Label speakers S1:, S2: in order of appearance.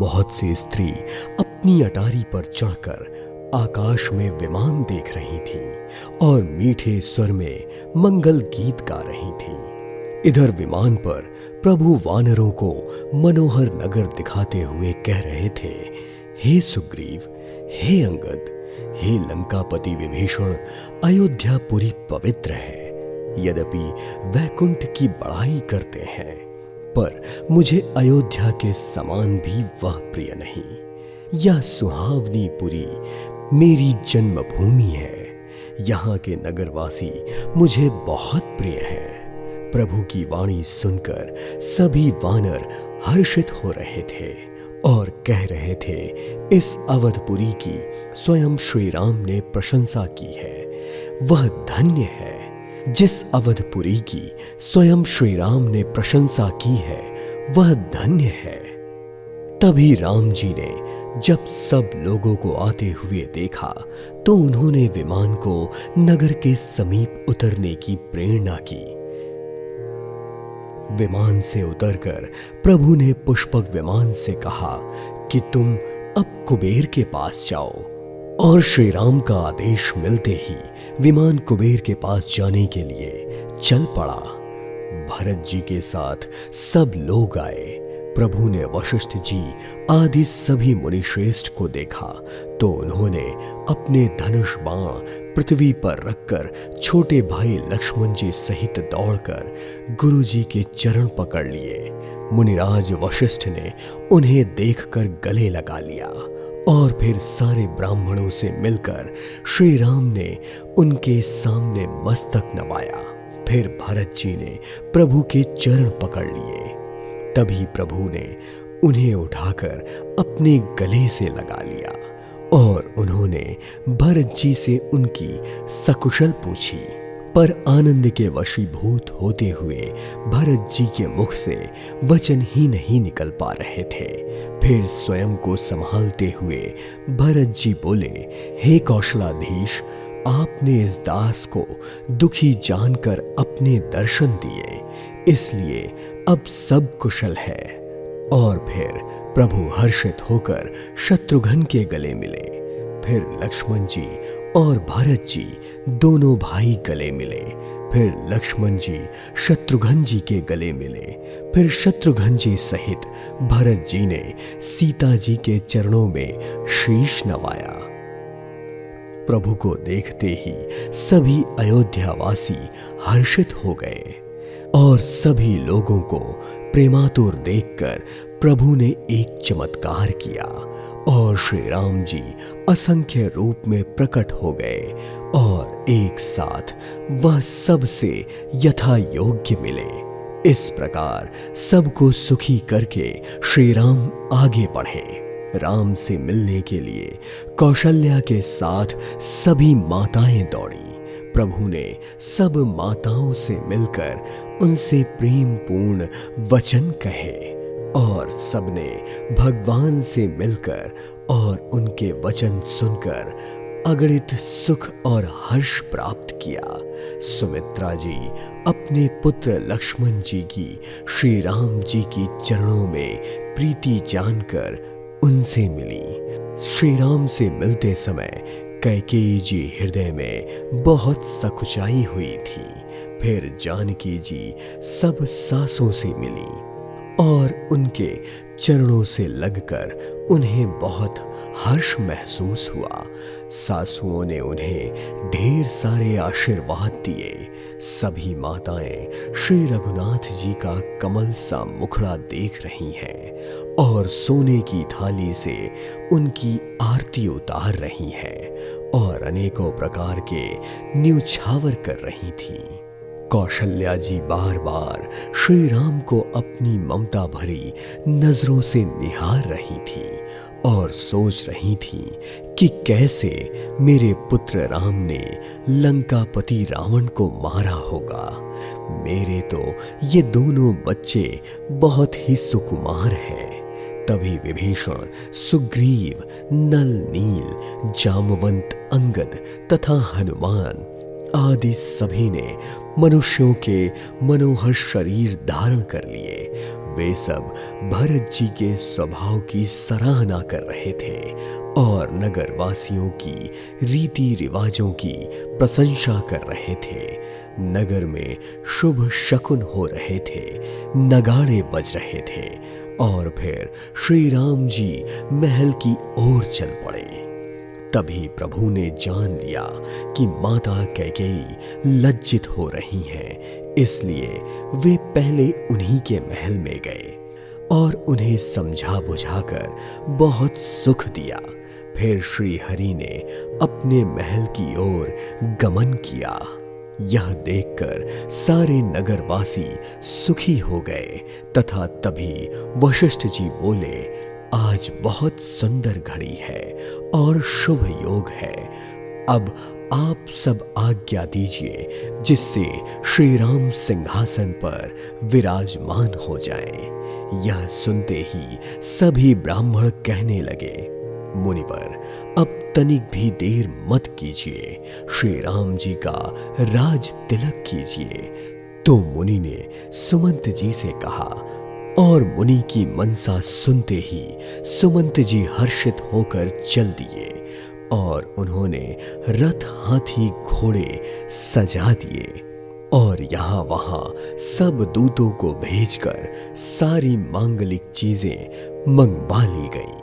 S1: बहुत सी स्त्री अपनी अटारी पर चढ़कर आकाश में विमान देख रही थीं और मीठे स्वर में मंगल गीत गा रही थीं। इधर विमान पर प्रभु वानरों को मनोहर नगर दिखाते हुए कह रहे थे, हे सुग्रीव, हे अंगद, हे लंकापति विभीषण, अयोध्यापुरी पवित्र है। यद्यपि वैकुंठ की बड़ाई करते हैं, पर मुझे अयोध्या के समान भी वह प्रिय नहीं। यह सुहावनी पुरी मेरी जन्मभूमि है। यहाँ के नगरवासी मुझे बहुत प्रिय हैं। प्रभु की वाणी सुनकर सभी वानर हर्षित हो रहे थे और कह रहे थे, इस अवधपुरी की स्वयं श्री राम ने प्रशंसा की है। वह धन्य है जिस अवधपुरी की स्वयं श्री राम ने प्रशंसा की है, वह धन्य है। तभी राम जी ने जब सब लोगों को आते हुए देखा तो उन्होंने विमान को नगर के समीप उतरने की प्रेरणा की। विमान से उतरकर प्रभु ने पुष्पक विमान से कहा कि तुम अब कुबेर के पास जाओ। और श्री राम का आदेश मिलते ही विमान कुबेर के पास जाने के लिए चल पड़ा। भरत जी के साथ सब लोग आए। प्रभु ने वशिष्ठ जी आदि सभी मुनिश्रेष्ठ को देखा तो उन्होंने अपने धनुष बाण पृथ्वी पर रखकर छोटे भाई लक्ष्मण जी सहित दौड़कर गुरु जी के चरण पकड़ लिए। मुनिराज वशिष्ठ ने उन्हें देखकर गले लगा लिया और फिर सारे ब्राह्मणों से मिलकर श्री राम ने उनके सामने मस्तक नवाया। फिर भरत जी ने प्रभु के चरण पकड़ लिए। तभी प्रभु ने उन्हें उठाकर अपने गले से लगा लिया और उन्होंने भरत जी से उनकी सकुशल पूछी, पर आनंद के वशीभूत होते हुए भरत जी के मुख से वचन ही नहीं निकल पा रहे थे। फिर स्वयं को संभालते हुए भरत जी बोले, हे कौशलाधीश, आपने इस दास को दुखी जानकर अपने दर्शन दिए, इसलिए अब सब कुशल है। और फिर प्रभु हर्षित होकर शत्रुघ्न के गले मिले। फिर लक्ष्मण जी और भरत जी दोनों भाई गले मिले। फिर लक्ष्मण जी शत्रुघ्न जी के गले मिले। फिर शत्रुघ्न जी सहित भरत जी ने सीता जी के चरणों में शीश नवाया। प्रभु को देखते ही सभी अयोध्यावासी हर्षित हो गए और सभी लोगों को प्रेमातुर देखकर प्रभु ने एक चमत्कार किया और श्री राम जी असंख्य रूप में प्रकट हो गए और एक साथ वह सबसे यथा योग्य मिले। इस प्रकार सबको सुखी करके श्री राम आगे बढ़े। राम से मिलने के लिए कौशल्या के साथ सभी माताएं दौड़ी। प्रभु ने सब माताओं से मिलकर उनसे प्रेम पूर्ण वचन कहे और सबने भगवान से मिलकर और उनके वचन सुनकर अगणित सुख और हर्ष प्राप्त किया। सुमित्रा जी अपने पुत्र लक्ष्मण जी की श्री राम जी की चरणों में प्रीति जानकर उनसे मिली। श्री राम से मिलते समय कैकेयी जी हृदय में बहुत सकुचाई हुई थी। फिर जानकी जी सब सासों से मिली और उनके चरणों से लगकर उन्हें बहुत हर्ष महसूस हुआ। सासुओं ने उन्हें ढेर सारे आशीर्वाद दिए। सभी माताएं श्री रघुनाथ जी का कमल सा मुखड़ा देख रही हैं और सोने की थाली से उनकी आरती उतार रही हैं और अनेकों प्रकार के न्यौछावर कर रही थीं। कौशल्या जी बार बार श्री राम को अपनी ममता भरी नजरों से निहार रही थी और सोच रही थी कि कैसे मेरे पुत्र राम ने लंकापति रावण को मारा होगा। मेरे तो ये दोनों बच्चे बहुत ही सुकुमार हैं। तभी विभीषण, सुग्रीव, नल, नील, जामवंत, अंगद तथा हनुमान आदि सभी ने मनुष्यों के मनोहर शरीर धारण कर लिए। वे सब भरत जी के स्वभाव की सराहना कर रहे थे और नगरवासियों की रीति रिवाजों की प्रशंसा कर रहे थे। नगर में शुभ शकुन हो रहे थे, नगाड़े बज रहे थे और फिर श्री राम जी महल की ओर चल पड़े। तभी प्रभु ने जान लिया कि माता कैकेयी लज्जित हो रही हैं, इसलिए वे पहले उन्हीं के महल में गए और उन्हें समझा बुझाकर बहुत सुख दिया। फिर श्री हरि ने अपने महल की ओर गमन किया। यह देखकर सारे नगरवासी सुखी हो गए तथा तभी वशिष्ठ जी बोले, आज बहुत सुंदर घड़ी है और शुभ योग है। अब आप सब आज्ञा दीजिए जिससे श्री राम सिंहासन पर विराजमान हो जाएं। यह सुनते ही सभी ब्राह्मण कहने लगे, मुनिवर अब तनिक भी देर मत कीजिए, श्री राम जी का राज तिलक कीजिए। तो मुनि ने सुमंत जी से कहा और मुनि की मनसा सुनते ही सुमंत जी हर्षित होकर चल दिए और उन्होंने रथ हाथी घोड़े सजा दिए और यहाँ वहाँ सब दूतों को भेजकर सारी मांगलिक चीजें मंगवा ली गई।